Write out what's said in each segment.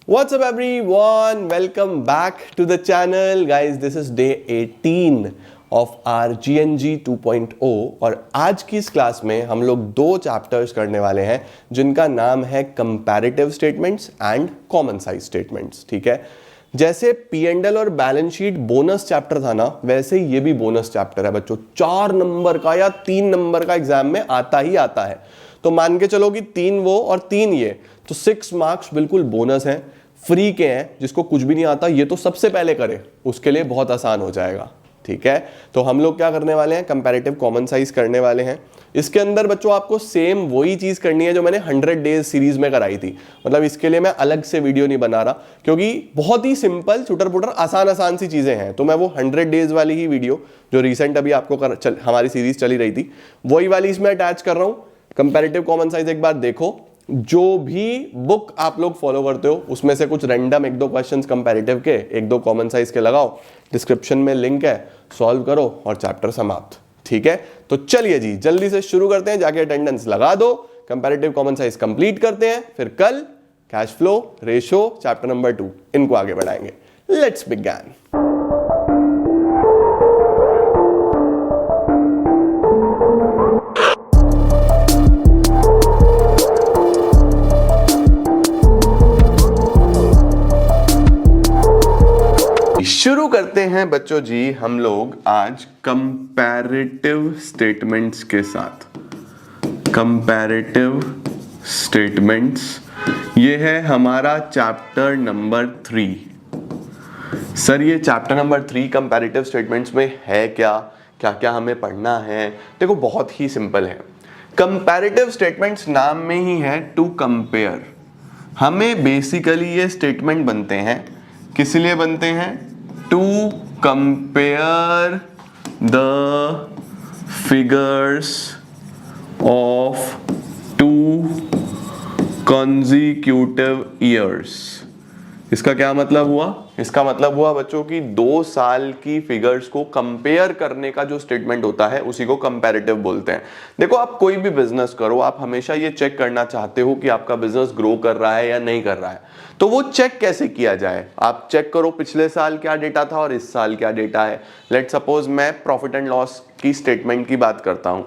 What's up everyone? Welcome back to the channel. Guys, this is day 18 of our GNG 2.0 और आज की इस class में हम लोग दो चैप्टर्स करने वाले हैं जिनका नाम है comparative statements and common size statements. ठीक है, जैसे P&L और बैलेंस शीट बोनस चैप्टर था ना, वैसे ये भी बोनस चैप्टर है बच्चों। 4 नंबर का या 3 नंबर का एग्जाम में आता ही आता है, तो मान के चलो कि 3 वो और 3 ये, तो 6 मार्क्स बिल्कुल बोनस हैं, फ्री के हैं। जिसको कुछ भी नहीं आता ये तो सबसे पहले करे, उसके लिए बहुत आसान हो जाएगा। ठीक है, तो हम लोग क्या करने वाले हैं, कंपैरेटिव कॉमन साइज करने वाले हैं। इसके अंदर बच्चों आपको सेम वही चीज करनी है जो मैंने 100 डेज सीरीज में कराई थी। मतलब इसके लिए मैं अलग से वीडियो नहीं बना रहा, क्योंकि बहुत ही सिंपल छुटर पुटर आसान सी चीजें हैं। तो मैं वो 100 डेज वाली ही वीडियो जो रिसेंट अभी आपको हमारी सीरीज चली रही थी, वही वाली इसमें अटैच कर रहा हूं। कंपैरेटिव कॉमन साइज एक बार देखो, जो भी बुक आप लोग फॉलो करते हो उसमें से कुछ रैंडम 1-2 क्वेश्चंस कंपैरेटिव के, 1-2 कॉमन साइज के लगाओ, डिस्क्रिप्शन में लिंक है, सॉल्व करो और चैप्टर समाप्त। ठीक है, तो चलिए जी जल्दी से शुरू करते हैं। जाके अटेंडेंस लगा दो, कंपैरेटिव कॉमन साइज कंप्लीट करते हैं, फिर कल cash flow, ratio, chapter number 2 इनको आगे बढ़ाएंगे। Let's begin. शुरू करते हैं बच्चों जी हम लोग आज कंपैरेटिव स्टेटमेंट्स के साथ। कंपैरेटिव स्टेटमेंट्स, ये है हमारा चैप्टर नंबर 3। सर ये चैप्टर नंबर 3 कंपैरेटिव स्टेटमेंट्स में है क्या क्या क्या हमें पढ़ना है? देखो बहुत ही सिंपल है। कंपैरेटिव स्टेटमेंट्स नाम में ही है टू कंपेयर। हमें बेसिकली ये स्टेटमेंट बनते हैं, किस लिए बनते हैं? To compare the figures of 2 consecutive years. इसका क्या मतलब हुआ? इसका मतलब हुआ बच्चों की 2 साल की फिगर्स को कंपेयर करने का जो स्टेटमेंट होता है उसी को कंपैरेटिव बोलते हैं। देखो आप कोई भी बिजनेस करो, आप हमेशा ये चेक करना चाहते हो कि आपका बिजनेस ग्रो कर रहा है या नहीं कर रहा है। तो वो चेक कैसे किया जाए? आप चेक करो पिछले साल क्या डेटा था और इस साल क्या डेटा है। लेट सपोज मैं प्रॉफिट एंड लॉस की स्टेटमेंट की बात करता हूं,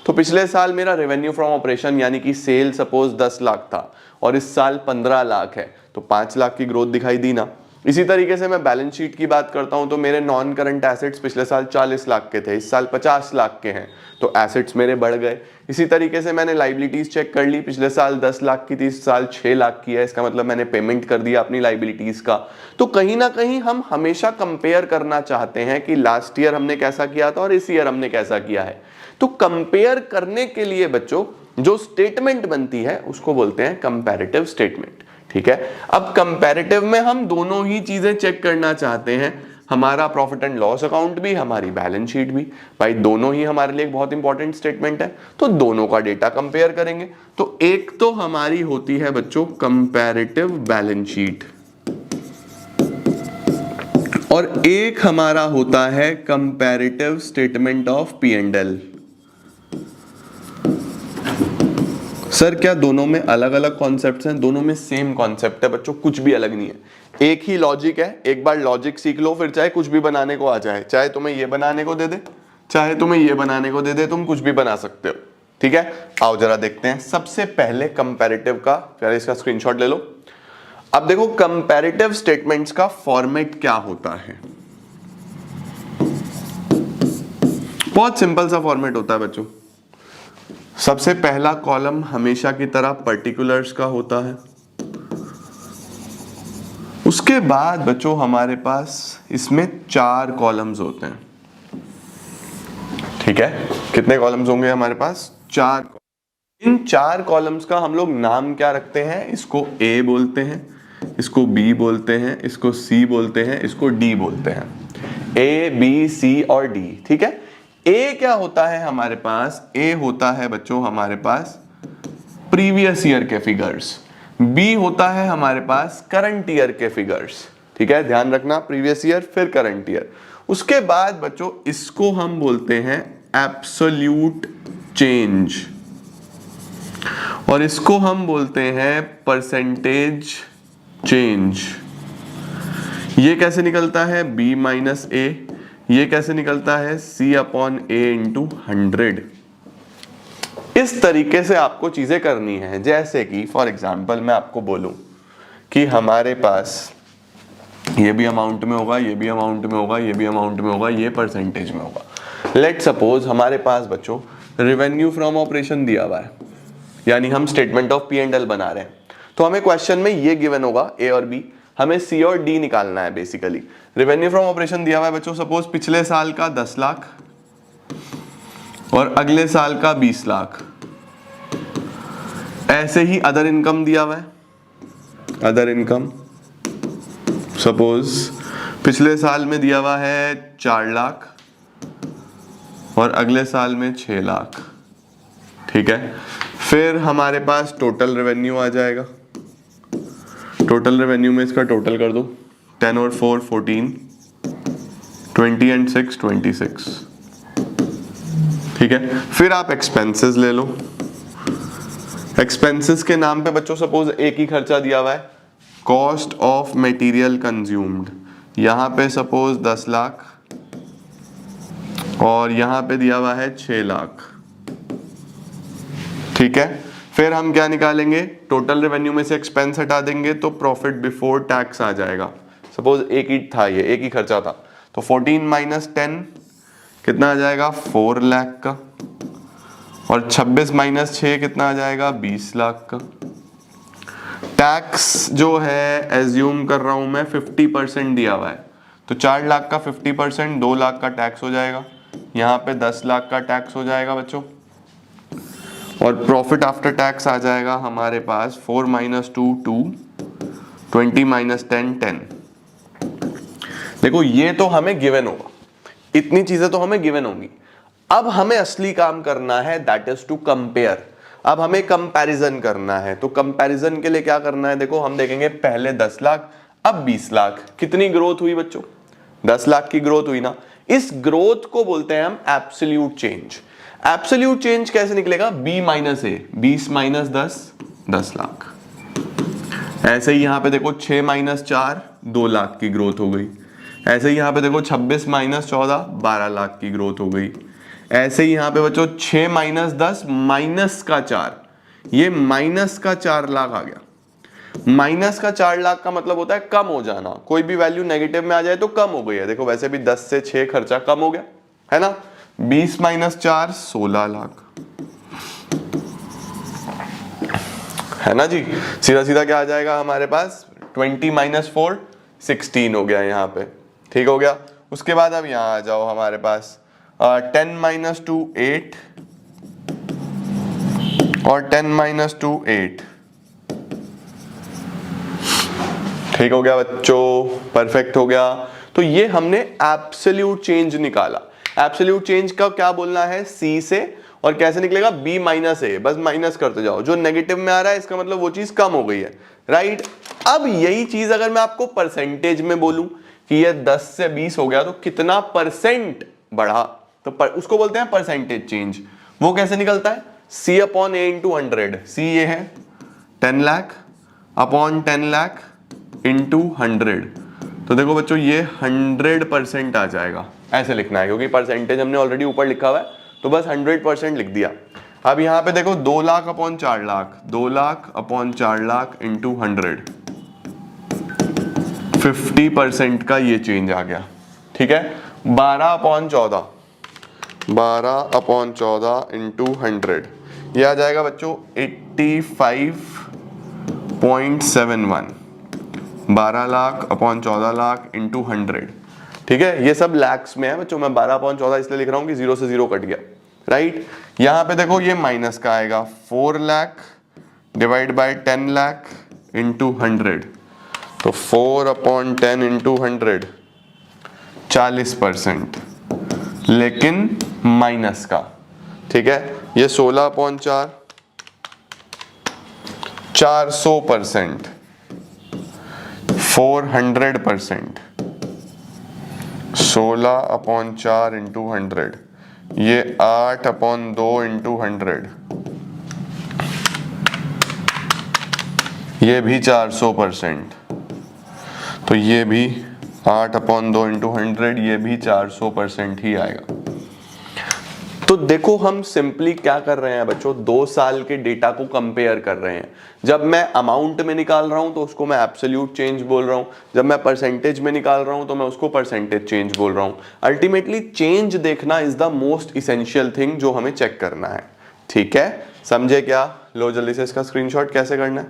तो पिछले साल मेरा रेवेन्यू फ्रॉम ऑपरेशन यानी कि सेल सपोज 10 लाख था और इस साल 15 लाख है, तो 5 लाख की ग्रोथ दिखाई दी ना। इसी तरीके से मैं बैलेंस शीट की बात करता हूं, तो मेरे नॉन करंट एसेट्स पिछले साल 40 लाख के थे, इस साल 50 लाख के हैं, तो एसेट्स मेरे बढ़ गए। इसी तरीके से मैंने लाइबिलिटीज चेक कर ली, पिछले साल 10 लाख की थी, इस साल 6 लाख की है, इसका मतलब मैंने पेमेंट कर दिया अपनी लाइबिलिटीज का। तो कहीं ना कहीं हम हमेशा कंपेयर करना चाहते हैं कि लास्ट ईयर हमने कैसा किया था और इस ईयर हमने कैसा किया है। तो कंपेयर करने के लिए बच्चों जो स्टेटमेंट बनती है उसको बोलते हैं कंपैरेटिव स्टेटमेंट। ठीक है, अब कंपैरेटिव में हम दोनों ही चीजें चेक करना चाहते हैं, हमारा प्रॉफिट एंड लॉस अकाउंट भी, हमारी बैलेंस शीट भी। भाई दोनों ही हमारे लिए एक बहुत इंपॉर्टेंट स्टेटमेंट है, तो दोनों का डेटा कंपेयर करेंगे। तो एक तो हमारी होती है बच्चों कंपैरेटिव बैलेंस शीट और एक हमारा होता है comparative statement of P&L। Sir क्या दोनों में अलग अलग कॉन्सेप्ट्स हैं? दोनों में सेम कॉन्सेप्ट है बच्चों, कुछ भी अलग नहीं है, एक ही लॉजिक है। एक बार लॉजिक सीख लो, फिर चाहे कुछ भी बनाने को आ जाए, चाहे तुम्हें ये बनाने को दे दे, चाहे तुम्हें ये बनाने को दे दे, तुम कुछ भी बना सकते हो। ठीक है, आओ जरा देखते हैं। सबसे पहले कंपैरेटिव का, पहले इसका स्क्रीनशॉट ले लो। अब देखो कंपैरेटिव स्टेटमेंट्स का फॉर्मेट क्या होता है। बहुत सिंपल सा फॉर्मेट होता है बच्चों। सबसे पहला कॉलम हमेशा की तरह पर्टिकुलर्स का होता है, उसके बाद बच्चों हमारे पास इसमें 4 कॉलम्स होते हैं। ठीक है, कितने कॉलम्स होंगे हमारे पास? 4। इन 4 कॉलम्स का हम लोग नाम क्या रखते हैं? इसको A बोलते हैं, इसको B बोलते हैं, इसको C बोलते हैं, इसको D बोलते हैं। A, B, C और D। ठीक है, ए क्या होता है हमारे पास? ए होता है बच्चों हमारे पास प्रीवियस ईयर के फिगर्स, बी होता है हमारे पास करंट ईयर के फिगर्स। ठीक है, ध्यान रखना, प्रीवियस ईयर फिर करंट ईयर। उसके बाद बच्चों इसको हम बोलते हैं एब्सोल्यूट चेंज और इसको हम बोलते हैं परसेंटेज चेंज। ये कैसे निकलता है b माइनस ए, ये कैसे निकलता है c अपॉन ए इंटू 100। इस तरीके से आपको चीजें करनी है। जैसे कि फॉर एग्जांपल मैं आपको बोलूं कि हमारे पास ये भी अमाउंट में होगा, ये भी अमाउंट में होगा, ये भी अमाउंट में होगा, ये परसेंटेज में होगा। लेट सपोज हमारे पास बच्चों रेवेन्यू फ्रॉम ऑपरेशन दिया हुआ है, यानी हम statement of P and L बना रहे हैं। तो हमें क्वेश्चन में ये गिवन होगा ए और बी, हमें सी और डी निकालना है। बेसिकली रेवेन्यू फ्रॉम ऑपरेशन दिया हुआ है बच्चों, सपोज पिछले साल का 10 लाख और अगले साल का 20 लाख। ऐसे ही अदर इनकम दिया हुआ है, अदर इनकम सपोज पिछले साल में दिया हुआ है 4 लाख और अगले साल में 6 लाख। ठीक है, फिर हमारे पास टोटल रेवेन्यू आ जाएगा। टोटल रेवेन्यू में इसका टोटल कर दो, 10 और 4 14, 20 एंड 6 26। ठीक है, फिर आप एक्सपेंसेस ले लो। एक्सपेंसेस के नाम पे बच्चों सपोज एक ही खर्चा दिया हुआ है, कॉस्ट ऑफ मटेरियल कंज्यूम्ड। यहां पे सपोज 10 लाख और यहां पे दिया हुआ है 6 लाख। ठीक है, फिर हम क्या निकालेंगे, टोटल रेवेन्यू में से एक्सपेंस हटा देंगे तो प्रॉफिट बिफोर टैक्स आ जाएगा। सपोज एक ही था, ये एक ही खर्चा था, तो 14 माइनस 10 कितना आ जाएगा, 4 लाख का, और 26 माइनस 6 कितना आ जाएगा, 20 लाख का। टैक्स जो है एज्यूम कर रहा हूं मैं 50% दिया हुआ है, तो 4 लाख का 50% 2 लाख का टैक्स हो जाएगा। यहाँ पे 10 लाख का टैक्स हो जाएगा बच्चों, और प्रॉफिट आफ्टर टैक्स आ जाएगा हमारे पास 4 माइनस 2 2, 20 माइनस 10 10। देखो ये तो हमें गिवन होगा, इतनी चीजें तो हमें गिवन होंगी। अब हमें असली काम करना है, दैट इज टू कंपेयर। अब हमें कंपैरिजन करना है, तो कंपैरिजन के लिए क्या करना है, देखो हम देखेंगे पहले 10 लाख अब 20 लाख, कितनी ग्रोथ हुई बच्चों, 10 लाख की ग्रोथ हुई ना। इस ग्रोथ को बोलते हैं हम एब्सोल्यूट चेंज। एब्सोल्यूट चेंज कैसे निकलेगा, b माइनस ए, 20 माइनस 10 10 लाख। ऐसे ही यहां पे देखो 6 माइनस 4 2 लाख की ग्रोथ हो गई। ऐसे ही यहां पे देखो 26 माइनस 14 12 लाख की ग्रोथ हो गई। ऐसे ही यहां पे बच्चों 6 माइनस 10 माइनस का 4, ये माइनस का 4 लाख आ गया। माइनस का 4 लाख का मतलब होता है कम हो जाना, कोई भी वैल्यू नेगेटिव में आ जाए तो कम हो गई है। देखो वैसे भी 10 से 6 खर्चा कम हो गया है ना। 20 माइनस 4 16 लाख है ना जी। सीधा सीधा क्या आ जाएगा हमारे पास, 20 माइनस 4 16 हो गया यहाँ पे। ठीक हो गया। उसके बाद अब यहाँ आ जाओ हमारे पास 10 माइनस 2 8 और 10 माइनस 2 8। ठीक हो गया बच्चों, परफेक्ट हो गया। तो ये हमने एब्सोल्यूट चेंज निकाला। एब्सोल्यूट चेंज का क्या बोलना है, सी से, और कैसे निकलेगा, b माइनस ए, बस माइनस करते जाओ। जो नेगेटिव में आ रहा है इसका मतलब वो चीज कम हो गई है, राइट। अब यही चीज अगर मैं आपको परसेंटेज में बोलूं कि ये 10 से 20 हो गया तो कितना परसेंट बढ़ा, तो उसको बोलते हैं परसेंटेज चेंज। वो कैसे निकलता है, c अपॉन ए इंटू 100। सी ये है 10 लाख अपॉन 10 लाख इंटू 100। तो देखो बच्चों ये 100% आ जाएगा, ऐसे लिखना है क्योंकि परसेंटेज हमने ऑलरेडी ऊपर लिखा हुआ है, तो बस 100% लिख दिया। अब यहाँ पे देखो 2 lakh upon 4 lakh, 2 lakh upon 4 lakh into 100, 50% का ये चेंज आ गया। ठीक है, 12 अपॉन 14, 12 अपॉन 14 इंटू 100, ये आ जाएगा बच्चों 85.71। 12 लाख अपॉन 14 लाख इंटू 100। ठीक है, ये सब लैक्स में है बच्चों, मैं 12 अपॉन 14 इसलिए लिख रहा हूं कि 0 से 0 कट गया, राइट। यहां पे देखो ये माइनस का आएगा, 4 lakh divide by 10 lakh into 100, तो 4 अपॉन 10 इंटू 100 40%, लेकिन माइनस का। ठीक है, ये 16 अपॉन 4 400%, 400%, 16 अपॉन 4 इंटू 100, ये 8 अपॉन 2 इंटू 100, ये भी 400%। तो ये भी 8/2 इंटू 100, ये भी 400% ही आएगा। तो देखो हम सिंपली क्या कर रहे हैं बच्चों, 2 साल के डेटा को कंपेयर कर रहे हैं। जब मैं अमाउंट में निकाल रहा हूं तो उसको मैं एब्सोल्यूट चेंज बोल रहा हूं, जब मैं परसेंटेज में निकाल रहा हूं तो मैं उसको परसेंटेज चेंज बोल रहा हूं। अल्टीमेटली चेंज देखना is the most essential thing जो हमें चेक करना है। ठीक है, समझे क्या? लो जल्दी से इसका स्क्रीनशॉट कैसे करना है।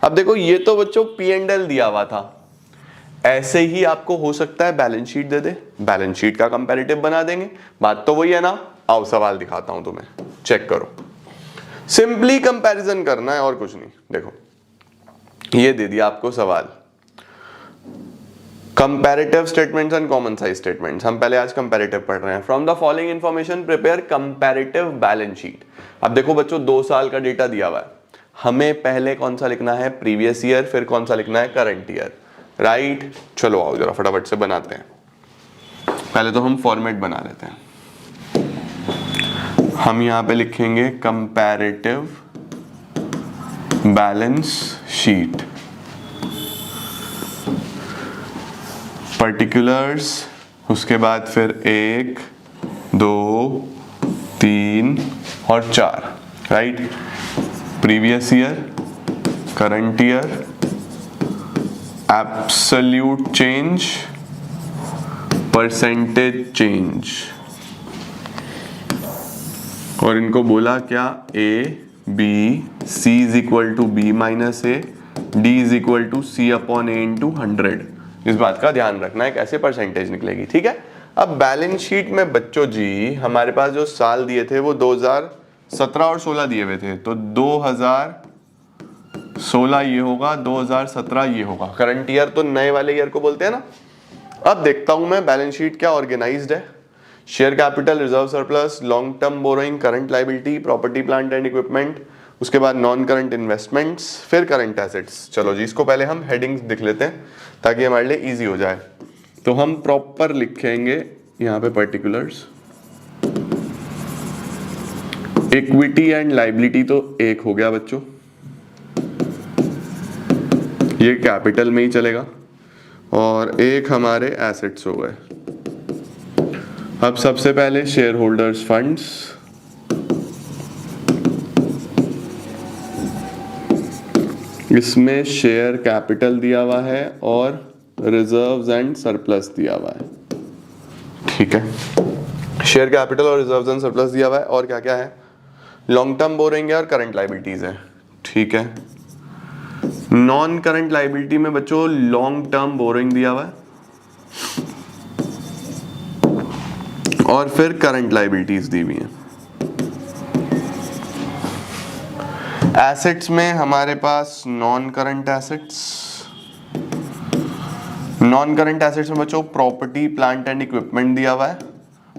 अब देखो ये तो बच्चों P&L दिया हुआ था, ऐसे ही आपको हो सकता है बैलेंस शीट दे दे, बैलेंस शीट का कंपैरेटिव बना देंगे। बात तो वही है ना। आओ सवाल दिखाता हूं तुम्हें, चेक करो। सिंपली कंपैरिजन करना है और कुछ नहीं। देखो ये दे दिया आपको सवाल, comparative statements and common size statements. हम पहले आज कंपैरेटिव पढ़ रहे हैं। From the following information prepare comparative balance sheet. अब देखो बच्चों 2 साल का डेटा दिया हुआ है, हमें पहले कौन सा लिखना है? प्रीवियस ईयर, फिर कौन सा लिखना है? Current year, right. चलो आओ जरा फटाफट से बनाते हैं। पहले तो हम फॉर्मेट बना लेते हैं। हम यहां पे लिखेंगे कंपैरेटिव बैलेंस शीट, पर्टिकुलर्स, उसके बाद फिर 1 2 3 और 4, right. Previous year, current year, absolute change, percentage change, और इनको बोला क्या? A B C is equal to B minus A, D is equal to C upon A into 100। इस बात का ध्यान रखना है कैसे परसेंटेज निकलेगी। ठीक है, अब बैलेंस शीट में बच्चों जी हमारे पास जो साल दिए थे वो 2017 और 16 दिए हुए थे, तो 2016 ये होगा, 2017 ये होगा। करंट ईयर तो नए वाले ईयर को बोलते हैं ना। अब देखता हूं मैं बैलेंस शीट क्या ऑर्गेनाइज्ड है। Share capital, reserve surplus, long term borrowing, current liability, property plant and equipment, उसके बाद नॉन करंट इन्वेस्टमेंट्स, फिर करंट एसेट्स। चलो जी इसको पहले हम हेडिंग्स लिख लेते हैं ताकि हमारे लिए इजी हो जाए। तो हम प्रॉपर लिखेंगे यहाँ पे पर्टिकुलर्स। इक्विटी एंड लायबिलिटी तो एक हो गया बच्चों, ये कैपिटल में ही चलेगा, और एक हमारे एसेट्स हो गए। अब सबसे पहले शेयर होल्डर्स फंड्स, इसमें शेयर कैपिटल दिया हुआ है और रिजर्व्स एंड सरप्लस दिया हुआ है। ठीक है, शेयर कैपिटल और रिजर्व्स एंड सरप्लस दिया हुआ है, और क्या क्या है? लॉन्ग टर्म बोरोइंग है और करंट लायबिलिटीज है। ठीक है, नॉन करंट लायबिलिटी में बच्चों लॉन्ग टर्म बोरोइंग दिया हुआ है और फिर करंट लायबिलिटीज दी हुई हैं। एसेट्स में हमारे पास non current assets, non current assets में बच्चों प्रॉपर्टी प्लांट एंड इक्विपमेंट दिया हुआ है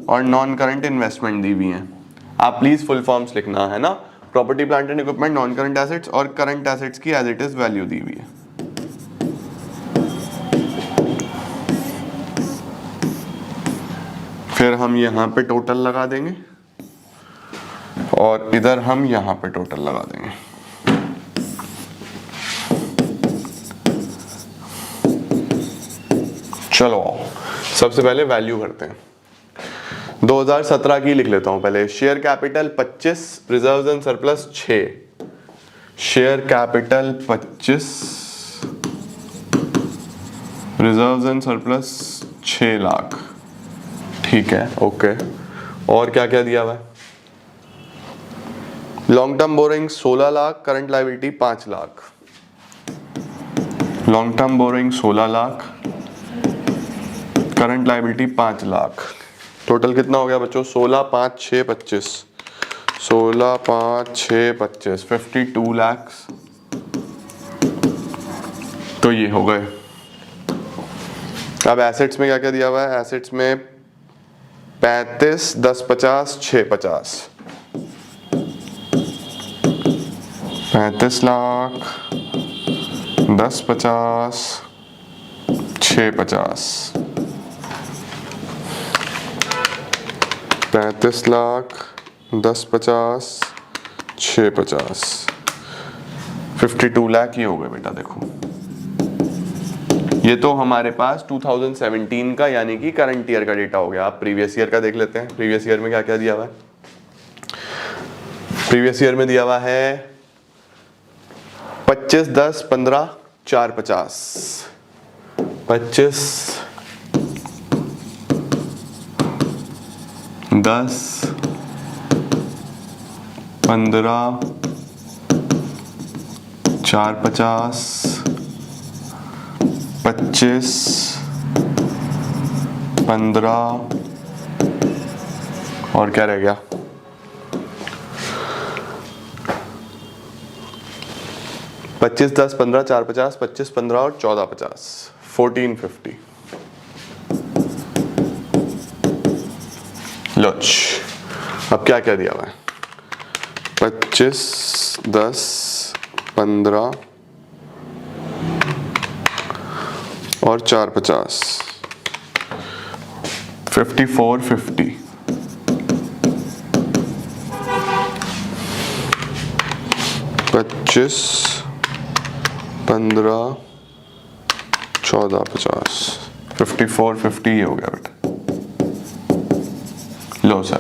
और नॉन करंट इन्वेस्टमेंट दी हुई है। आप प्लीज फुल फॉर्म्स लिखना है ना, property plant and equipment, non current assets, और करंट एसेट्स की एज इट इज वैल्यू दी हुई है। फिर हम यहां पे टोटल लगा देंगे और इधर हम यहां पे टोटल लगा देंगे। चलो सबसे पहले वैल्यू भरते हैं। 2017 की लिख लेता हूं पहले। Share capital 25, reserves and surplus 6। Share capital 25, reserves and surplus 6 lakh. ठीक है, ओके। और क्या क्या दिया हुआ है? Long term borrowing 16 lakh, current liability 5 lakh. Long term borrowing 16 lakh, current liability 5 lakh. Total कितना हो गया बच्चों? 16 5 6 25, 16 5 6 25, 52 लाख। तो ये हो गए। अब एसेट्स में क्या क्या दिया हुआ है? एसेट्स में 35 10 50 6 50, 35 लाख 10 50 6 50, 35 लाख 10 50 6 50, 52 लाख ही हो गए बेटा। देखो ये तो हमारे पास 2017 का यानी कि करंट ईयर का डेटा हो गया। आप प्रीवियस ईयर का देख लेते हैं। प्रीवियस ईयर में क्या क्या दिया हुआ है? प्रीवियस ईयर में दिया हुआ है 25, 10, 15, 4, 50। 25, 10, 15, 4, 50, 25, 15 और क्या रह गया? 25, 10, 15, 4, 50, 25, 15 और 14, 50, 1450। लोच, अब क्या क्या दिया हुआ है? 25, 10, 15 और 4, 50, 5450। 25, 15, 14, 50, 5450 ये हो गया बेटा। लो सर,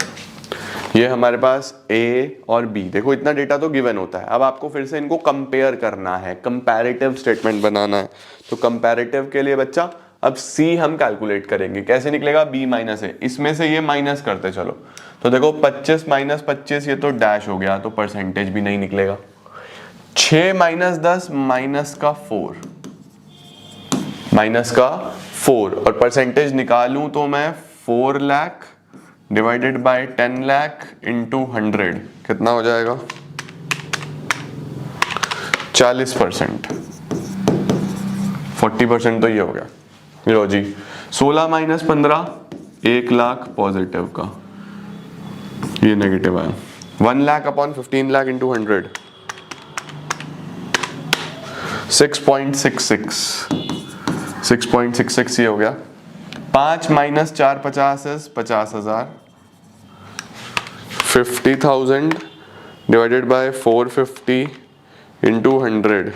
ये हमारे पास A और B, देखो इतना डेटा तो गिवन होता है। अब आपको फिर से इनको कंपेयर करना है, कंपैरेटिव स्टेटमेंट बनाना है। तो कंपैरेटिव के लिए बच्चा अब C हम कैलकुलेट करेंगे। कैसे निकलेगा? B माइनस है, इसमें से ये माइनस करते चलो। तो देखो 25 माइनस 25 ये तो डैश हो गया, तो परसेंटेज भी नहीं निकलेगा। 6 माइनस 10 माइनस का 4, माइनस का 4 और परसेंटेज निकालूं तो मैं 4 lakh divided by 10 lakh into 100 कितना हो जाएगा? 40%। 40% तो ये हो गया। लो जी, 16 माइनस 15 1 लाख पॉजिटिव का, ये नेगेटिव आया। 1 लाख अपॉन 15 लाख इंटू 100 6.66 ये हो गया। 5 माइनस 4 50 है 50,000। 50,000 डिवाइडेड बाय 450 इंटू 100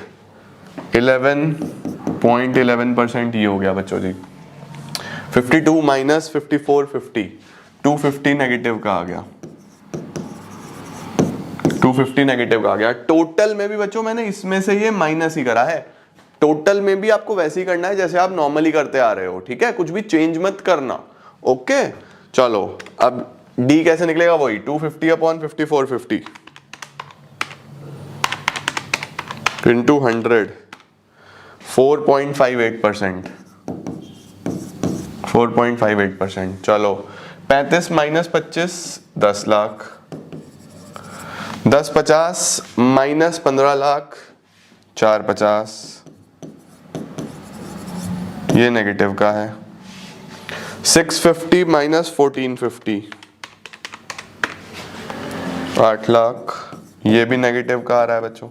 11.11% ये हो गया बच्चों जी। 52 माइनस 5450 250 नेगेटिव का आ गया। 250 नेगेटिव का आ गया। टोटल में भी बच्चों मैंने इसमें से ये माइनस ही करा है। टोटल में भी आपको वैसे ही करना है जैसे आप नॉर्मली करते आ रहे हो, ठीक है? कुछ भी चेंज मत करना। ओके चलो, अब डी कैसे निकलेगा? वही 250 अपॉन 5450 इंटू 100 4.58%। 4.58%। चलो 35 माइनस 25 10 लाख। 10 50 माइनस 15 लाख 4 50 ये नेगेटिव का है। 650 माइनस 1450 8 लाख, ये भी नेगेटिव का आ रहा है बच्चों,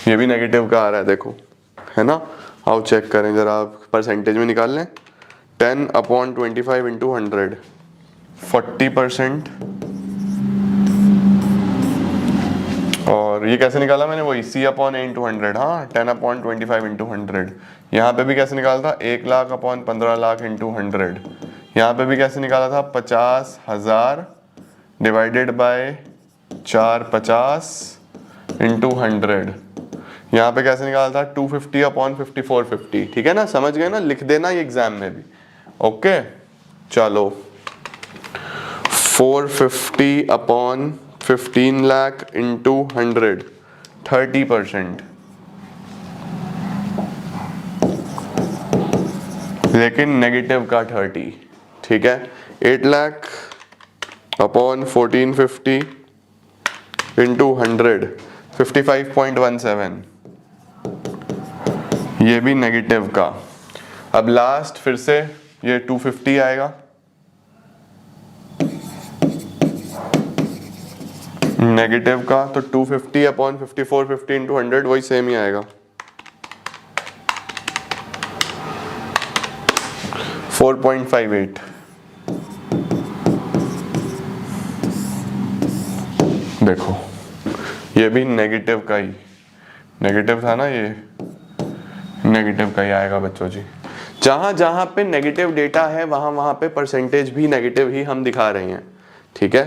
ये भी नेगेटिव का आ रहा है, देखो है ना? आओ चेक करें जरा, आप परसेंटेज में निकाल लें। 10 अपॉन 25 इंटू 100 40%। और ये कैसे निकाला मैंने? वही C अपॉन A इंटू 100। हाँ 10 अपॉन 25 इंटू 100। यहाँ पे भी कैसे निकाला था? 1 लाख अपॉन 15 लाख इंटू 100। यहाँ पे भी कैसे निकाला था? 50,000 डिवाइडेड बाय 450 इंटू 100। यहाँ पे कैसे निकाला था? 250 अपॉन 5450। ठीक है ना? समझ गए ना? लिख देना ये एग्जाम में भी। ओके चलो 450 अपॉन 15 लाख इंटू 100 30%। लेकिन नेगेटिव का 30, ठीक है? 8 लाख अपॉन 1450 इंटू 100 55.17 ये भी नेगेटिव का। अब लास्ट फिर से ये 250 आएगा, नेगेटिव का, तो 250 अपॉन 5450 इंटू 100 वही सेम ही आएगा। 4.58। देखो ये भी नेगेटिव का ही, नेगेटिव था ना, ये नेगेटिव का ही आएगा बच्चों जी। जहां जहां पे नेगेटिव डेटा है वहां वहां पे परसेंटेज भी नेगेटिव ही हम दिखा रहे हैं, ठीक है।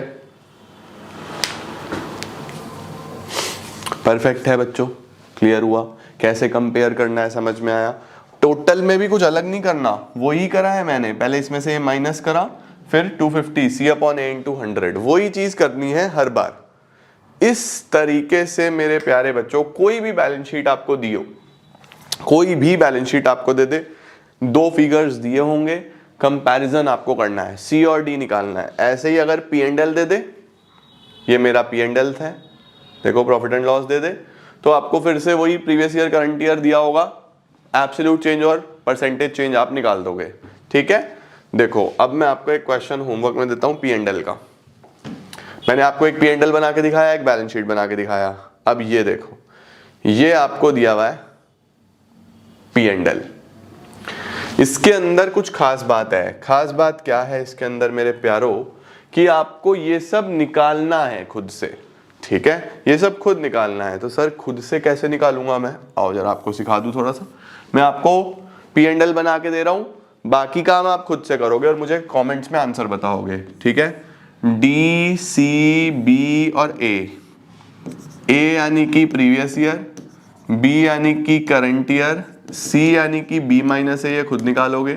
परफेक्ट है बच्चों, क्लियर हुआ। कैसे कंपेयर करना है समझ में आया। टोटल में भी कुछ अलग नहीं करना, वही करा है मैंने, पहले इसमें से माइनस करा, फिर 250 C/A into 100, वही चीज करनी है हर बार। इस तरीके से मेरे प्यारे बच्चों, कोई भी बैलेंस शीट आपको दी हो, कोई भी बैलेंस शीट आपको दे दे, दो फिगर्स दिए होंगे, कंपैरिजन आपको करना है, सी और डी निकालना है। ऐसे ही अगर P&L दे दे, ये मेरा P&L है, देखो प्रॉफिट एंड लॉस दे दे, तो आपको फिर से वही प्रीवियस ईयर करंट ईयर दिया होगा, एब्सोल्यूट चेंज और परसेंटेज चेंज आप निकाल दोगे, ठीक है। देखो अब मैं आपको एक क्वेश्चन होमवर्क में देता हूं P&L का। मैंने आपको एक P&L बना के दिखाया, एक बैलेंस शीट बना के दिखाया। अब ये देखो, ये आपको दिया हुआ है P&L। इसके अंदर कुछ खास बात है। खास बात क्या है इसके अंदर मेरे प्यारों, कि आपको ये सब निकालना है खुद से, ठीक है। ये सब खुद निकालना है। तो सर खुद से कैसे निकालूंगा मैं, आओ जरा आपको सिखा दूं थोड़ा सा। मैं आपको P&L बना के दे रहा हूं, बाकी काम आप खुद से करोगे और मुझे कमेंट्स में आंसर बताओगे, ठीक है। डी, सी, बी और ए यानी कि प्रीवियस ईयर, बी यानी कि करंट ईयर, सी यानी कि B माइनस ए, ये खुद निकालोगे,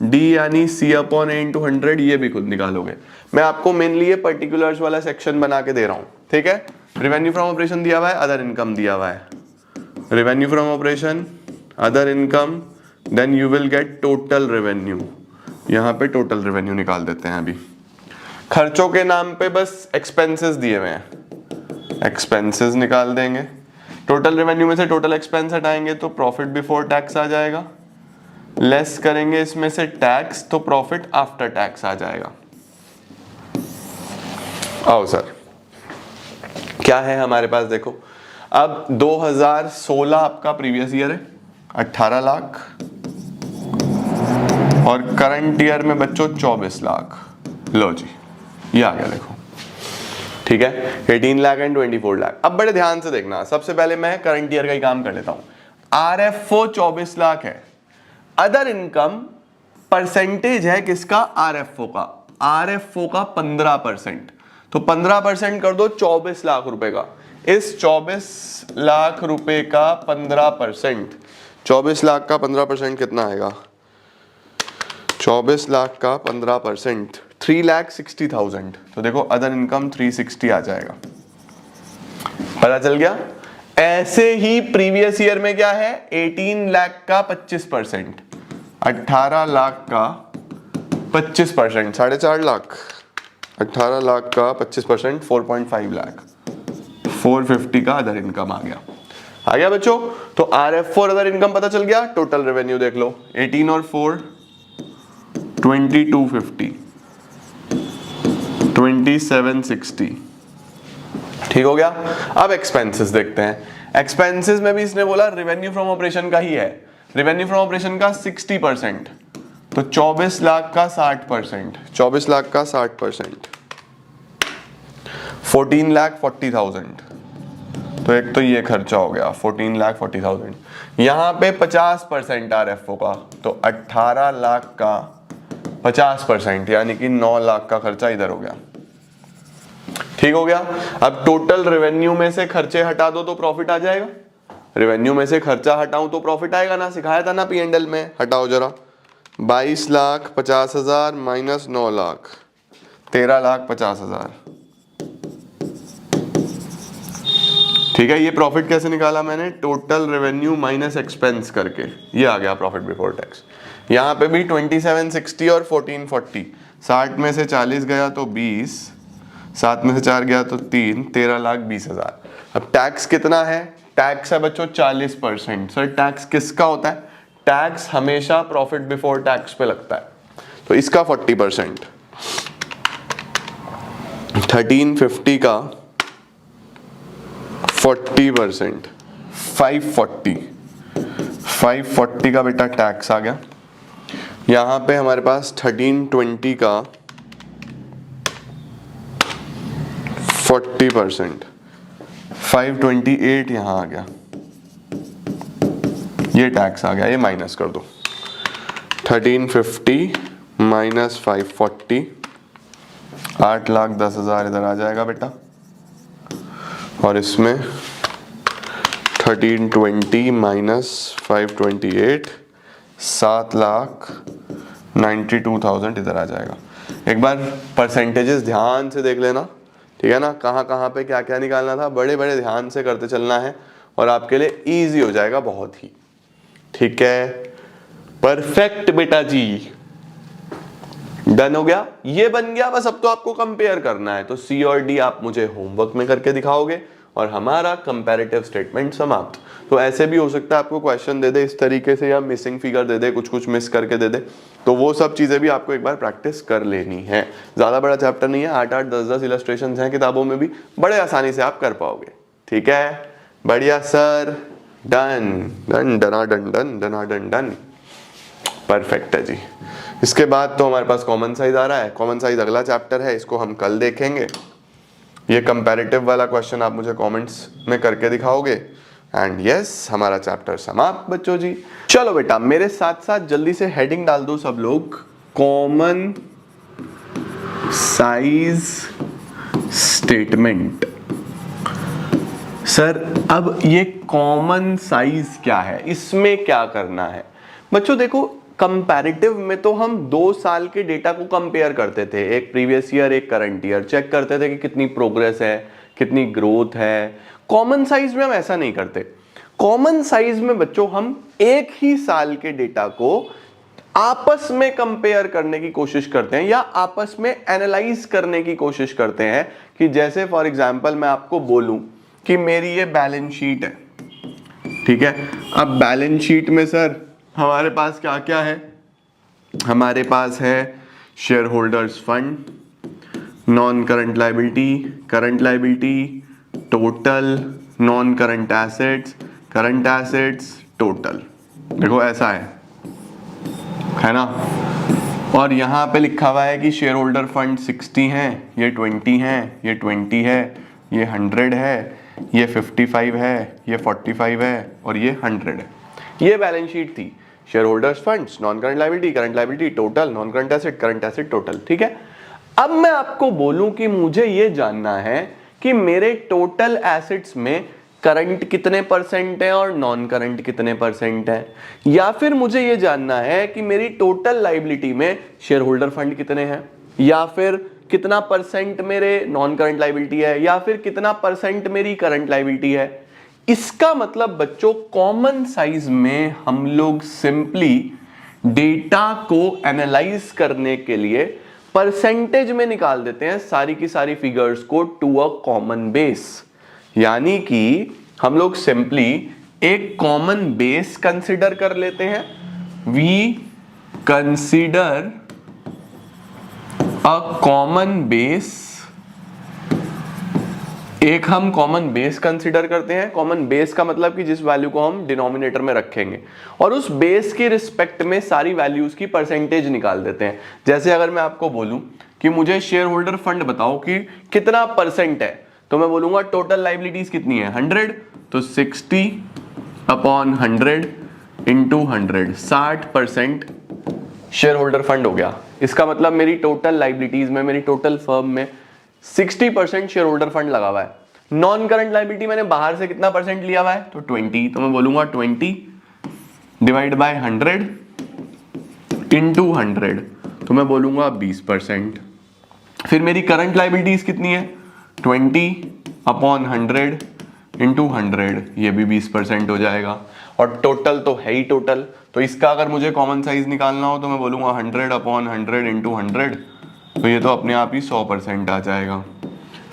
डी यानी C/A into 100, ये भी खुद निकालोगे। मैं आपको मेनली ये पर्टिकुलर्स वाला सेक्शन बना के दे रहा हूं, ठीक है। रेवेन्यू फ्रॉम ऑपरेशन दिया हुआ है, अदर इनकम दिया हुआ है, revenue from operation, other income, then you will get total revenue. यहां पे टोटल रेवेन्यू निकाल देते हैं। अभी खर्चों के नाम पे बस एक्सपेंसेस दिए हुए हैं, एक्सपेंसेस निकाल देंगे। टोटल रेवेन्यू में से टोटल एक्सपेंस हटाएंगे तो प्रॉफिट बिफोर टैक्स आ जाएगा, लेस करेंगे इसमें से टैक्स तो प्रॉफिट आफ्टर टैक्स आ जाएगा। आओ सर, क्या है हमारे पास, देखो अब 2016 आपका प्रीवियस ईयर है 18 लाख, और करंट ईयर में बच्चों 24 लाख। लो जी, ये आ गया देखो, ठीक है। 18 लाख एंड 24 लाख। अब बड़े ध्यान से देखना, सबसे पहले मैं करंट ईयर का ही काम कर लेता हूं। RFO 24 लाख है, अदर इनकम परसेंटेज है किसका, RFO का, RFO का 15%, तो 15% कर दो 24 लाख रुपए का। इस 24 लाख रुपए का 15%, 24 लाख का 15% कितना आएगा, 24 लाख का 15% 3,60,000। तो देखो अदर इनकम 360 आ जाएगा, पता चल गया। ऐसे ही प्रीवियस ईयर में क्या है, 18 लाख का 25%, 18 लाख का 25%, 4.5 लाख, 18 लाख का 25%, 4.5 लाख, 450 का अदर इनकम आ गया बच्चों। तो RF और अदर इनकम पता चल गया। टोटल रेवेन्यू देख लो, 18 और 4 2250, 2760, ठीक हो गया। अब एक्सपेंसेस देखते हैं। एक्सपेंसेस में भी इसने बोला रेवेन्यू फ्रॉम ऑपरेशन का ही है, रेवेन्यू फ्रॉम ऑपरेशन का 60%, तो 24 लाख का 60%, 24 लाख का 60%, 14,40,000। तो एक तो ये खर्चा हो गया 14,40,000। यहां पे 50% RFO का, तो 18 लाख का 50%, यानी कि 9 लाख का खर्चा इधर हो गया, ठीक हो गया। अब टोटल रेवेन्यू में से खर्चे हटा दो तो प्रॉफिट आ जाएगा। रेवेन्यू में से खर्चा हटाऊं तो प्रॉफिट आएगा ना, सिखाया था ना P&L में। हटाओ जरा, 22,50,000 माइनस 9 लाख, 13,50,000, ठीक है। ये प्रॉफिट कैसे निकाला मैंने, टोटल रेवेन्यू माइनस एक्सपेंस करके, ये आ गया प्रॉफिट बिफोर टैक्स। यहाँ पे भी 2760 और 1440, 60 में से 40 गया तो 20, 7 में से 4 गया तो 3, 13,20,000। अब टैक्स कितना है, टैक्स है बच्चों 40%। सर टैक्स किसका होता है, टैक्स हमेशा प्रॉफिट बिफोर टैक्स पे लगता है, तो इसका 40%, 1350 का 40%, 540 का बेटा टैक्स आ गया। यहां पे हमारे पास 1320 का 40%, 528 यहां आ गया, ये टैक्स आ गया, ये माइनस कर दो। 1350 माइनस 540, 8,10,000 इधर आ जाएगा बेटा। और इसमें 1320 माइनस 528, 7,92,000 इधर आ जाएगा। एक बार परसेंटेजेस ध्यान से देख लेना, ठीक है ना, कहाँ कहाँ पे क्या क्या निकालना था, बड़े बड़े ध्यान से करते चलना है और आपके लिए इजी हो जाएगा बहुत ही। ठीक है, परफेक्ट बेटा जी, डन हो गया, ये बन गया। बस अब तो आपको कंपेयर करना है, तो सी और डी आप मुझे होमवर्क में करके दिखाओगे और हमारा कंपैरेटिव स्टेटमेंट समाप्त। तो ऐसे भी हो सकता है आपको क्वेश्चन दे दे इस तरीके से, या मिसिंग फिगर दे दे, कुछ कुछ मिस करके दे दे, तो वो सब चीजें भी आपको एक बार प्रैक्टिस कर लेनी है। ज्यादा बड़ा चैप्टर नहीं है, 8-8 10-10 इलस्ट्रेशंस हैं किताबों में भी, बड़े आसानी से आप कर पाओगे। ठीक है, बढ़िया सर, डन डन डना डन डन डना डन डन, परफेक्ट है जी। इसके बाद तो हमारे पास कॉमन साइज आ रहा है। कॉमन साइज अगला चैप्टर है, इसको हम कल देखेंगे। ये कंपैरेटिव वाला क्वेश्चन आप मुझे कमेंट्स में करके दिखाओगे। एंड यस, हमारा चैप्टर समाप्त बच्चों जी। चलो बेटा, मेरे साथ साथ जल्दी से हेडिंग डाल दो सब लोग, कॉमन साइज स्टेटमेंट। सर अब ये कॉमन साइज क्या है, इसमें क्या करना है? बच्चों देखो, कंपैरेटिव में तो हम 2 साल के डेटा को कंपेयर करते थे, एक प्रीवियस ईयर एक करंट ईयर, चेक करते थे कि कितनी प्रोग्रेस है, कितनी ग्रोथ है। कॉमन साइज में हम ऐसा नहीं करते। कॉमन साइज में बच्चों हम एक ही साल के डेटा को आपस में कंपेयर करने की कोशिश करते हैं, या आपस में एनालाइज करने की कोशिश करते हैं। कि जैसे फॉर एग्जांपल मैं आपको बोलूं कि मेरी ये बैलेंस शीट है, ठीक है। अब बैलेंस शीट में सर हमारे पास क्या क्या है? हमारे पास है share holders fund, non current liability, current liability, total, non current assets, current assets, total. देखो ऐसा है ना। और यहां पे लिखा हुआ है कि शेयर होल्डर फंड 60 है, ये 20 है, ये 20 है, ये 100 है, ये 55 है, ये 45 है और ये 100 है। ये बैलेंस शीट थी। Share holders funds, non current liability, total, non current asset, total. ठीक है। अब मैं आपको बोलूं कि मुझे ये जानना है कि मेरे टोटल एसेट्स में करंट कितने परसेंट है और नॉन करंट कितने परसेंट है, या फिर मुझे ये जानना है कि मेरी टोटल लायबिलिटी में शेयर होल्डर फंड कितने हैं, या फिर कितना परसेंट मेरे नॉन करंट लायबिलिटी है, या फिर कितना परसेंट मेरी करंट लायबिलिटी है। इसका मतलब बच्चों, कॉमन साइज में हम लोग सिंपली डेटा को एनालाइज करने के लिए परसेंटेज में निकाल देते हैं सारी की सारी फिगर्स को टू अ कॉमन बेस। यानी कि हम लोग सिंपली एक कॉमन बेस कंसिडर कर लेते हैं। We consider a common base, एक हम कॉमन बेस कंसिडर करते हैं। कॉमन बेस का मतलब कि जिस वैल्यू को हम डिनोमिनेटर में रखेंगे, और उस बेस की रिस्पेक्ट में सारी वैल्यूज की परसेंटेज निकाल देते हैं। जैसे अगर मैं आपको बोलूं कि मुझे शेयर होल्डर फंड बताओ कि कितना परसेंट है, तो मैं बोलूंगा टोटल लायबिलिटीज कितनी है 100, तो 60 upon 100 into 100, 60% share holder fund हो गया। इसका मतलब मेरी टोटल लायबिलिटीज में, मेरी टोटल फर्म में 60% शेयर होल्डर फंड लगा हुआ है। नॉन करंट लायबिलिटी मैंने बाहर से कितना परसेंट लिया हुआ है, तो 20, तो मैं बोलूंगा 20 डिवाइड बाय 100 इंटू 100, तो मैं बोलूंगा 20%। फिर मेरी करंट लायबिलिटीज कितनी है, 20 अपॉन 100 इंटू 100, ये भी 20% हो जाएगा। और टोटल तो है ही टोटल, तो इसका अगर मुझे कॉमन साइज निकालना हो तो मैं बोलूंगा 100 अपॉन 100 इंटू 100, तो ये तो अपने आप ही 100% आ जाएगा।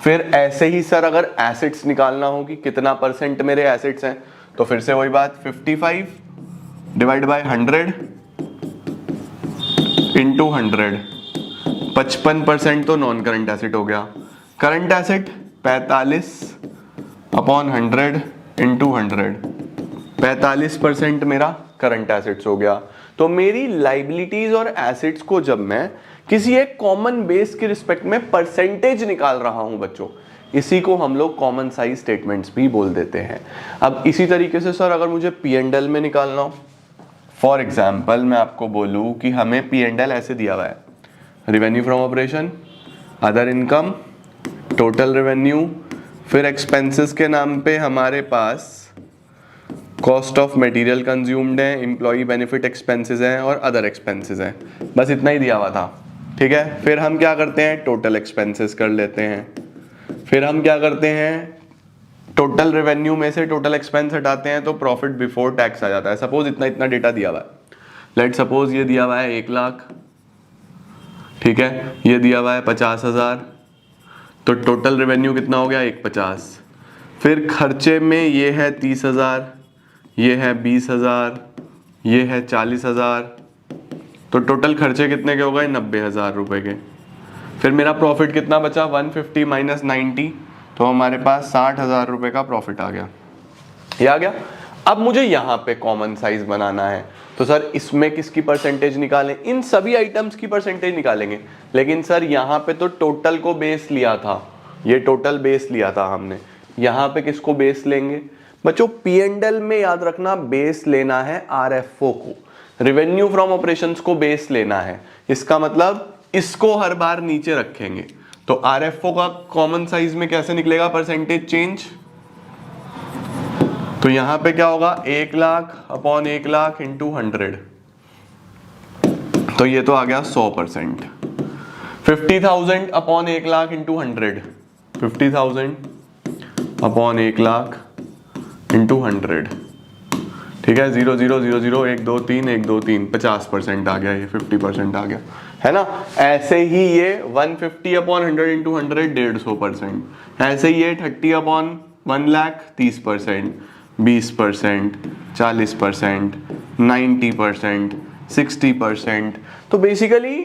फिर ऐसे ही सर अगर एसेट्स निकालना हो कि कितना परसेंट मेरे एसेट्स हैं, तो फिर से वही बात, 55 डिवाइड बाय 100 इंटू 100, 55% तो नॉन करंट एसेट हो गया। करंट एसेट 45 अपॉन 100 इंटू 100, 45% मेरा करंट एसेट्स हो गया। तो मेरी लायबिलिटीज और एसेट्स को जब मैं किसी एक कॉमन बेस के रिस्पेक्ट में परसेंटेज निकाल रहा हूं बच्चों, इसी को हम लोग कॉमन साइज स्टेटमेंट्स भी बोल देते हैं। अब इसी तरीके से सर अगर मुझे P&L में निकालना हो, फॉर एग्जाम्पल मैं आपको बोलूँ कि हमें P&L ऐसे दिया हुआ है, revenue from operation, other income, total revenue, फिर एक्सपेंसेस के नाम पे हमारे पास कॉस्ट ऑफ मटेरियल कंज्यूम्ड है, एम्प्लॉई बेनिफिट एक्सपेंसेस हैं और अदर एक्सपेंसेस हैं, बस इतना ही दिया हुआ था। ठीक है, फिर हम क्या करते हैं, टोटल एक्सपेंसेस कर लेते हैं। फिर हम क्या करते हैं, टोटल रेवेन्यू में से टोटल एक्सपेंस हटाते हैं तो प्रॉफिट बिफोर टैक्स आ जाता है। सपोज इतना इतना डेटा दिया हुआ है, लेट सपोज ये दिया हुआ है 1 लाख, ठीक है, ये दिया हुआ है 50,000, तो टोटल रेवेन्यू कितना हो गया, 150। फिर खर्चे में ये है 30,000, ये है 20,000, ये है 40,000, तो टोटल खर्चे कितने के हो गए, 90,000 रुपए के। फिर मेरा प्रॉफिट कितना बचा, 150 माइनस 90, तो हमारे पास 60,000 रुपए का प्रॉफिट आ गया। ये आ गया। अब मुझे यहाँ पे कॉमन साइज बनाना है, तो सर इसमें किसकी परसेंटेज निकालें, इन सभी आइटम्स की परसेंटेज निकालेंगे। लेकिन सर यहाँ पे तो टोटल को बेस लिया था, ये टोटल बेस लिया था हमने, यहाँ पे किसको बेस लेंगे बच्चों, P&L में याद रखना बेस लेना है RFO को, रेवेन्यू फ्रॉम ऑपरेशंस को बेस लेना है। इसका मतलब इसको हर बार नीचे रखेंगे, तो RFO का कॉमन साइज में कैसे निकलेगा परसेंटेज चेंज, तो यहां पे क्या होगा, 1 लाख अपॉन 1 लाख इंटू 100, तो ये तो आ गया 100%। 50,000 upon 1 lakh into 100, 50,000 upon 1 lakh into 100, ठीक है, 0 0 0 0 1 2 3 1 2 3, 50% आ गया, ये 50% आ गया, है ना। ऐसे ही ये 150 अपॉन 100 इंटू 100 150%, ऐसे ही ये 30 अपॉन 1 लाख 30%, 20%, 40%, 90%, 60%। तो बेसिकली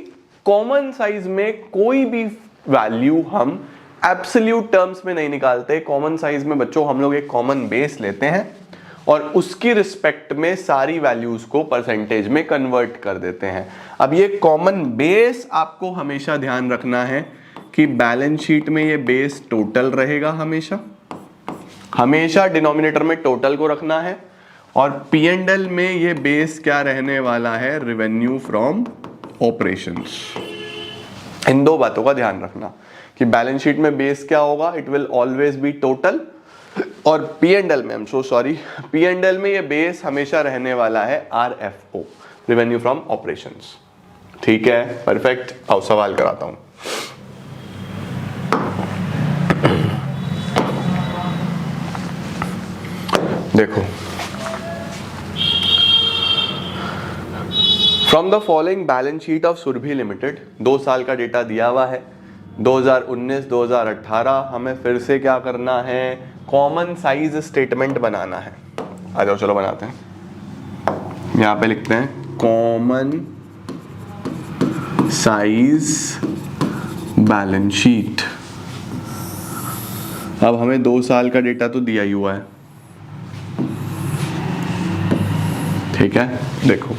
कॉमन साइज में कोई भी वैल्यू हम एब्सोल्यूट टर्म्स में नहीं निकालते। कॉमन साइज में बच्चों हम लोग एक कॉमन बेस लेते हैं और उसकी रिस्पेक्ट में सारी वैल्यूज को परसेंटेज में कन्वर्ट कर देते हैं। अब ये कॉमन बेस आपको हमेशा ध्यान रखना है कि बैलेंस शीट में ये बेस टोटल रहेगा, हमेशा डिनोमिनेटर में टोटल को रखना है, और P&L में ये बेस क्या रहने वाला है, रेवेन्यू फ्रॉम ऑपरेशंस। इन दो बातों का ध्यान रखना कि बैलेंस शीट में बेस क्या होगा, it will always be total, और P&L में, I am so sorry, P&L में ये बेस हमेशा रहने वाला है RFO, रेवेन्यू फ्रॉम ऑपरेशंस। ठीक है, परफेक्ट। आओ सवाल कराता हूं। देखो, from the following balance sheet of Surabhi limited, 2 साल का डेटा दिया हुआ है, 2019 2018। हमें फिर से क्या करना है, कॉमन साइज स्टेटमेंट बनाना है। आ जाओ चलो बनाते हैं। यहां पे लिखते हैं कॉमन साइज बैलेंस शीट। अब हमें 2 साल का डेटा तो दिया ही हुआ है, ठीक है। देखो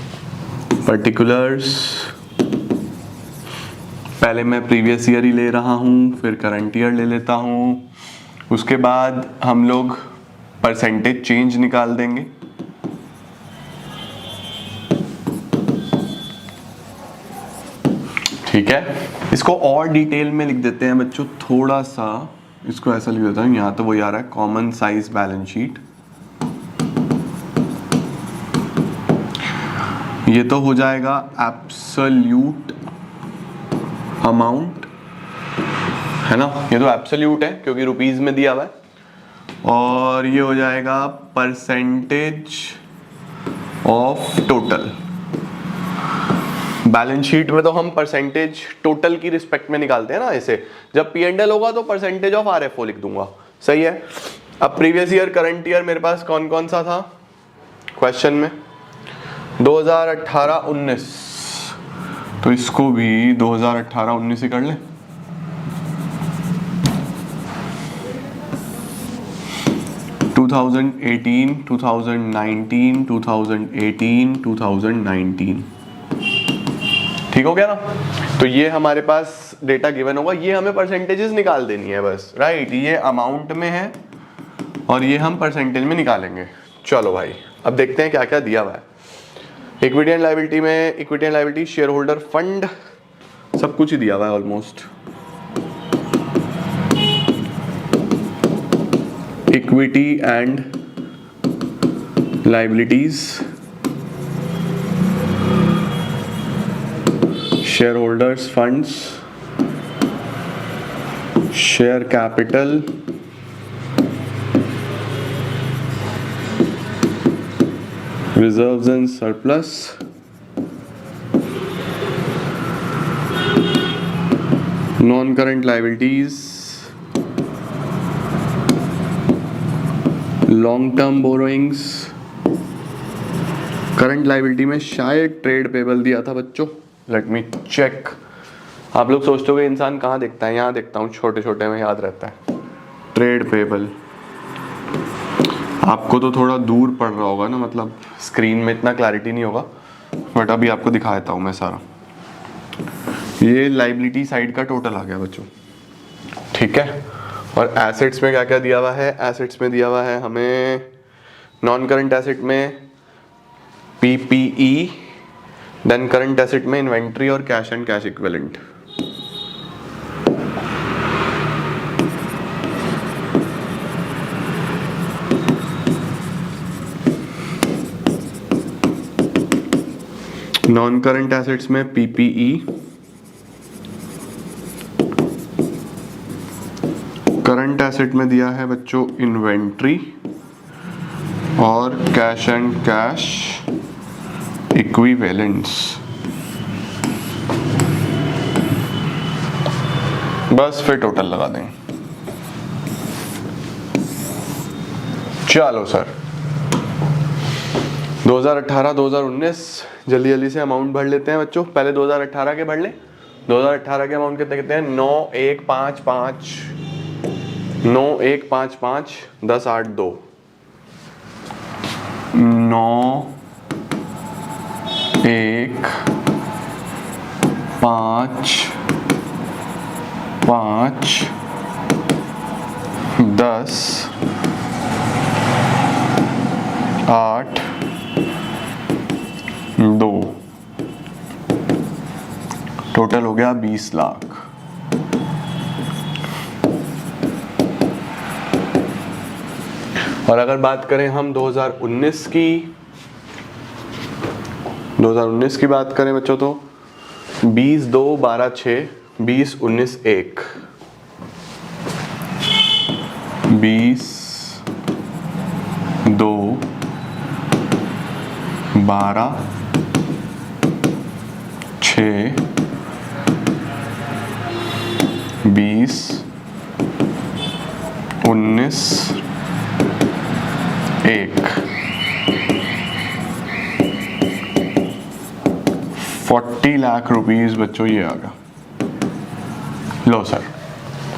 पर्टिकुलर्स, पहले मैं प्रीवियस ईयर ही ले रहा हूं, फिर करंट ईयर ले लेता हूं, उसके बाद हम लोग परसेंटेज चेंज निकाल देंगे। ठीक है, इसको और डिटेल में लिख देते हैं बच्चों, थोड़ा सा इसको ऐसा लिख देता हूं, यहां तो वही आ रहा है कॉमन साइज बैलेंस शीट। ये तो हो जाएगा एब्सोल्यूट अमाउंट, है ना, ये तो एब्सोल्यूट है क्योंकि रुपीस में दिया हुआ है, और ये हो जाएगा percentage of total. Balance sheet में तो हम परसेंटेज टोटल की रिस्पेक्ट में निकालते हैं ना, ऐसे जब P&L होगा तो परसेंटेज ऑफ RFO लिख दूंगा, सही है। अब प्रीवियस ईयर करंट ईयर मेरे पास कौन कौन सा था क्वेश्चन में, 2018-19, तो इसको भी 2018-19 से कर ले। (2018, 2019, 2018, 2019) ठीक हो गया ना। तो ये हमारे पास डेटा गिवन होगा, ये हमें परसेंटेजेस निकाल देनी है बस, राइट। ये अमाउंट में है और ये हम परसेंटेज में निकालेंगे। चलो भाई अब देखते हैं क्या क्या दिया हुआ है। इक्विटी एंड लायबिलिटी में equity and liability, share holder fund, सब कुछ ही दिया हुआ है almost. Equity and liabilities, share holders funds, share capital, reserves and surplus, non current liabilities, long term borrowings. Current liability में शायद ट्रेड पेबल दिया था बच्चों, लेट मी चेक। आप लोग सोचते हो कि इंसान कहाँ देखता है, यहाँ देखता हूँ, छोटे छोटे में याद रहता है। ट्रेड पेबल आपको तो थोड़ा दूर पड़ रहा होगा ना, मतलब स्क्रीन में इतना क्लैरिटी नहीं होगा, बट अभी आपको दिखा देता हूँ मैं सारा। ये लायबिलिटी साइड का टोटल आ गया बच्चों, ठीक है। और एसेट्स में क्या क्या दिया हुआ है, एसेट्स में दिया हुआ है हमें नॉन करंट एसेट में PPE, देन करंट एसेट में इन्वेंट्री और cash and cash equivalent. Non current assets में PPE, करंट एसेट में दिया है बच्चों इन्वेंट्री और कैश एंड कैश इक्विवेलेंट्स। बस फिर टोटल लगा दें। चलो सर 2018-2019 जल्दी जल्दी से अमाउंट भर लेते हैं बच्चों। पहले 2018 के भर ले। 2018 के अमाउंट कितने कितने हैं? 9155 9155 1082 9155 1082 टोटल हो गया 20 लाख। और अगर बात करें हम 2019 की बात करें बच्चों तो 20-2-12-6 20-19-1 20-2-12-6 20-19-1 40 लाख रुपीस बच्चों ये आ गया। लो सर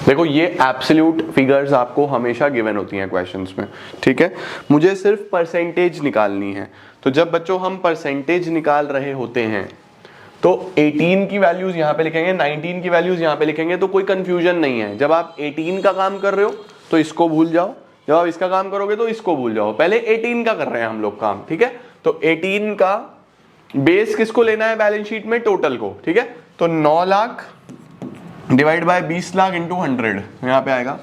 देखो ये एब्सोल्यूट फिगर्स आपको हमेशा गिवन होती हैं क्वेश्चंस में, ठीक है। मुझे सिर्फ परसेंटेज निकालनी है। तो जब बच्चों हम परसेंटेज निकाल रहे होते हैं तो 18 की वैल्यूज यहाँ पे लिखेंगे, 19 की वैल्यूज यहाँ पे लिखेंगे, तो कोई कंफ्यूजन नहीं है। जब आप 18 का काम कर रहे हो तो इसको भूल जाओ, जब आप इसका काम करोगे तो इसको भूल जाओ। पहले 18 का कर रहे हैं हम लोग काम, ठीक है। तो 18 का बेस किसको लेना है बैलेंस शीट में? टोटल को, ठीक है। तो 9 lakh divide by 20 lakh into 100 यहाँ पे आएगा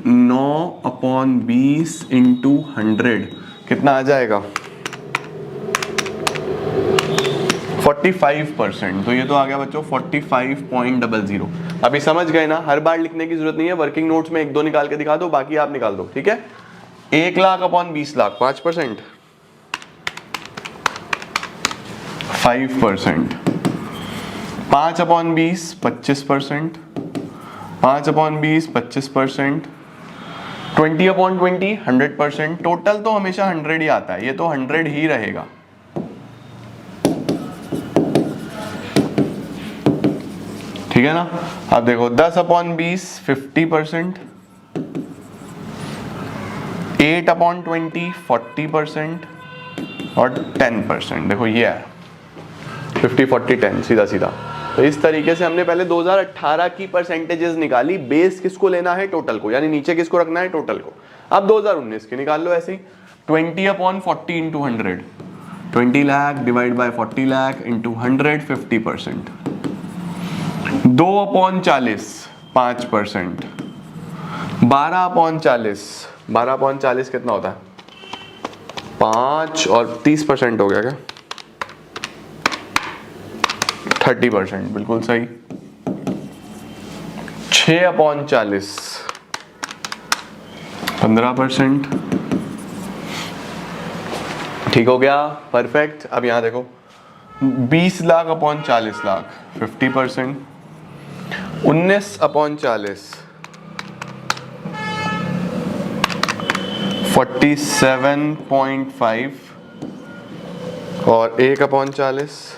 9/20 इंटू 100 कितना आ जाएगा? 45%। तो ये तो आ गया बच्चों 45.00। अभी समझ गए ना, हर बार लिखने की जरूरत नहीं है। वर्किंग नोट्स में 1-2 निकाल के दिखा दो, बाकी आप निकाल दो, ठीक है। 1 लाख/20 लाख 5%, 5%, 5/20 25%, 5/20 25%, 20/20 100%। टोटल तो हमेशा 100 ही आता है, ये तो 100 ही रहेगा। ठीक है ना। अब देखो 10/20 50%, 8/20 40% और 10%। देखो ये है 50 40 10 सीधा सीधा। तो इस तरीके से हमने पहले 2018 की परसेंटेजेस निकाली, बेस किसको लेना है, टोटल को, यानी नीचे किसको रखना है, टोटल को। अब 2019 की निकाल लो ऐसे ही, 20/40 into 100, 20 lakh divide by 40 lakh into 100, 50%। 2/40 5%, 12/40, 12/40 कितना होता है, 5 और 30% हो गया क्या, 30%, बिल्कुल सही। 6/40 15%, ठीक हो गया, परफेक्ट। अब यहां देखो 20 लाख/40 लाख 50%, 19/40 47.5 और 1/40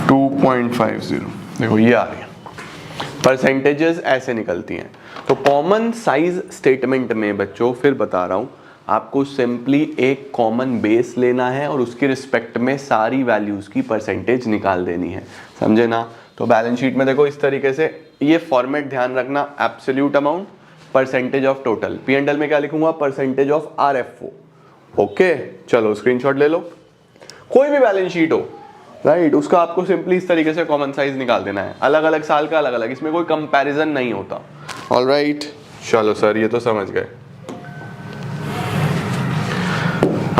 2.50। देखो ये आ रही है, परसेंटेजेस ऐसे निकलती हैं। तो कॉमन साइज स्टेटमेंट में बच्चों फिर बता रहा हूं, आपको सिंपली एक कॉमन बेस लेना है और उसके रिस्पेक्ट में सारी वैल्यूज की परसेंटेज निकाल देनी है, समझे ना। तो बैलेंस शीट में देखो इस तरीके से, ये फॉर्मेट ध्यान रखना, absolute amount, percentage of total. P&L में क्या लिखूंगा, परसेंटेज ऑफ RFO। ओके, चलो स्क्रीनशॉट ले लो। कोई भी बैलेंस शीट हो, राइट, उसका आपको सिंपली इस तरीके से कॉमन साइज निकाल देना है, अलग अलग साल का अलग अलग, इसमें कोई कंपैरिजन नहीं होता। ऑलराइट, चलो सर ये तो समझ गए।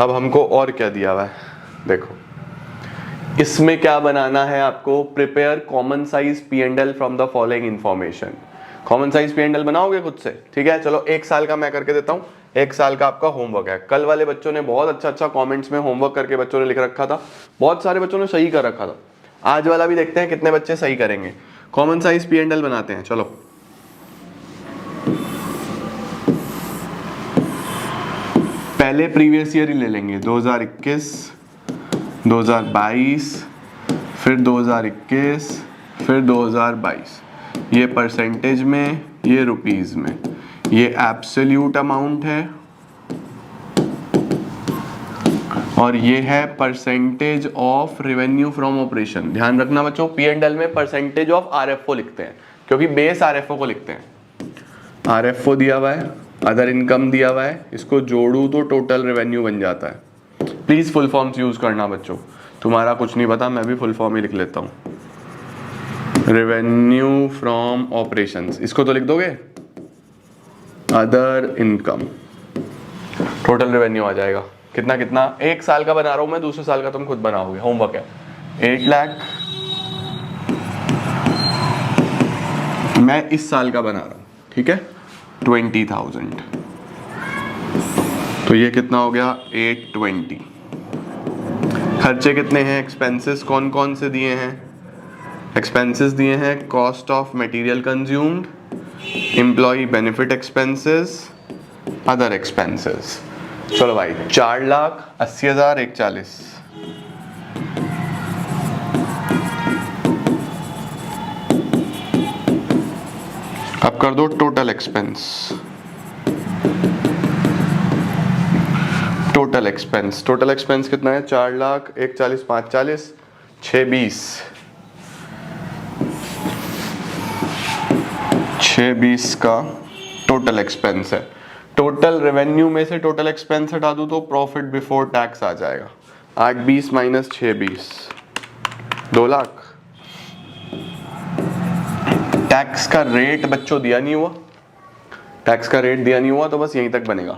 अब हमको और क्या दिया हुआ है, देखो इसमें क्या बनाना है आपको, prepare common size P&L from the following information. Common size P&L बनाओगे खुद से, ठीक है। चलो एक साल का मैं करके देता हूँ, एक साल का आपका होमवर्क है। कल वाले बच्चों ने बहुत अच्छा अच्छा कमेंट्स में होमवर्क करके बच्चों ने लिख रखा था, बहुत सारे बच्चों ने सही कर रखा था। आज वाला भी देखते हैं कितने बच्चे सही करेंगे। कॉमन साइज P&L बनाते हैं, चलो। पहले प्रीवियस ईयर ही ले लेंगे, 2021, 2022, फिर 2021, फिर 2022। ये परसेंटेज में, ये रुपीस में, ये एब्सोल्यूट अमाउंट है और ये है percentage of revenue from operation. ध्यान रखना बच्चों, P&L में परसेंटेज ऑफ RFO लिखते हैं, क्योंकि बेस RFO को लिखते हैं। RFO दिया हुआ है, अदर इनकम दिया हुआ है, इसको जोड़ू तो टोटल रेवेन्यू बन जाता है। प्लीज फुल फॉर्म्स यूज करना बच्चों, तुम्हारा कुछ नहीं पता, मैं भी फुल फॉर्म ही लिख लेता हूँ। रेवेन्यू फ्रॉम ऑपरेशंस, इसको तो लिख दोगे अदर इनकम, टोटल रेवेन्यू आ जाएगा। कितना कितना, एक साल का बना रहा हूं मैं, दूसरे साल का तुम खुद बनाओगे, होमवर्क है। 8 लाख मैं इस साल का बना रहा हूं, ठीक है, 20,000। तो ये कितना हो गया, 820। खर्चे कितने हैं, एक्सपेंसेस कौन कौन से दिए हैं, एक्सपेंसेस दिए हैं, cost of material consumed, employee benefit expenses, other expenses. चलो भाई, 4,80,000 140। अब कर दो total expense, total expense, total expense कितना है, 4,41,40, 5,40, 6,20, 6,20 का टोटल एक्सपेंस है। टोटल रेवेन्यू में से टोटल एक्सपेंस हटा दूं तो प्रॉफिट बिफोर टैक्स आ जाएगा, 8,20 माइनस 6,20, 2 लाख। टैक्स का रेट बच्चों दिया नहीं हुआ, टैक्स का रेट दिया नहीं हुआ, तो बस यहीं तक बनेगा,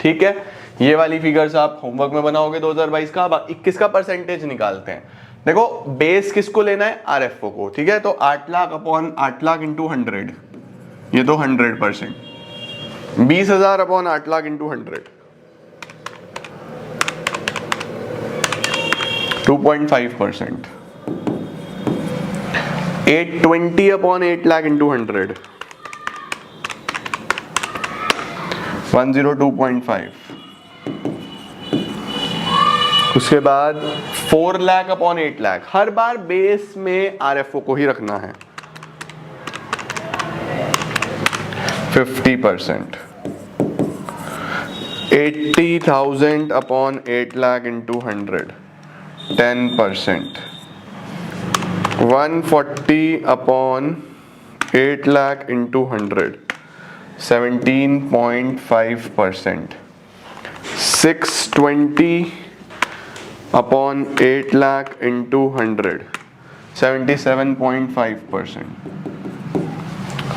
ठीक है। ये वाली फिगर्स आप होमवर्क में बनाओगे 2022 का। अब 21 का परसेंटेज निकालते हैं। देखो बेस किसको लेना है, RFO को, ठीक है। तो 8 लाख अपॉन 8 लाख इंटू 100, ये तो 100%, 20,000 upon 8 lakh into 100, 2.5%। 820 upon 8 lakh into 100, 102.5। उसके बाद 4 लाख अपॉन 8 लाख, हर बार बेस में RFO को ही रखना है, 50%। 80,000 upon 8 lakh into 100, 10%. 140 upon 8 lakh into 100, 17.5%. 620 upon 8 lakh into 100, 77.5%.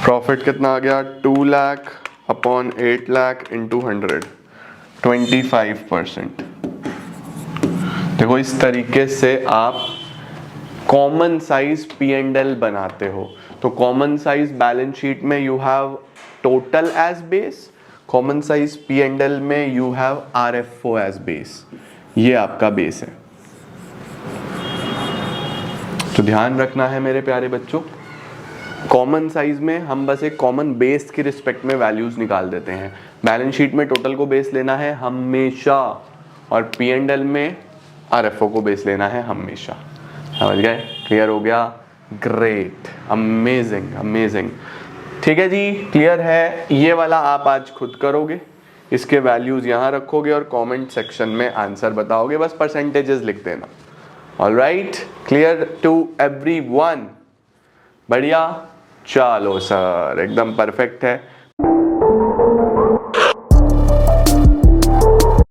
Profit कितना आ गया? 2 लाख अपॉन 8 लाख इंटू 100, 25%. देखो इस तरीके से आप कॉमन साइज P&L बनाते हो. तो कॉमन साइज बैलेंस शीट में you have total as base, common size P&L में you have RFO as base. ये आपका बेस है. तो ध्यान रखना है मेरे प्यारे बच्चों, कॉमन साइज में हम बस एक कॉमन बेस के रिस्पेक्ट में वैल्यूज निकाल देते हैं. बैलेंस शीट में टोटल को बेस लेना है हमेशा, और P&L में RFO को बेस लेना है हमेशा. समझ गए? क्लियर हो गया? Great, amazing amazing. ठीक है जी, क्लियर है. ये वाला आप आज खुद करोगे, इसके वैल्यूज यहाँ रखोगे और कमेंट सेक्शन में आंसर बताओगे. बस परसेंटेजेस लिख देना. Alright, clear to everyone? बढ़िया. चलो सर, एकदम परफेक्ट है.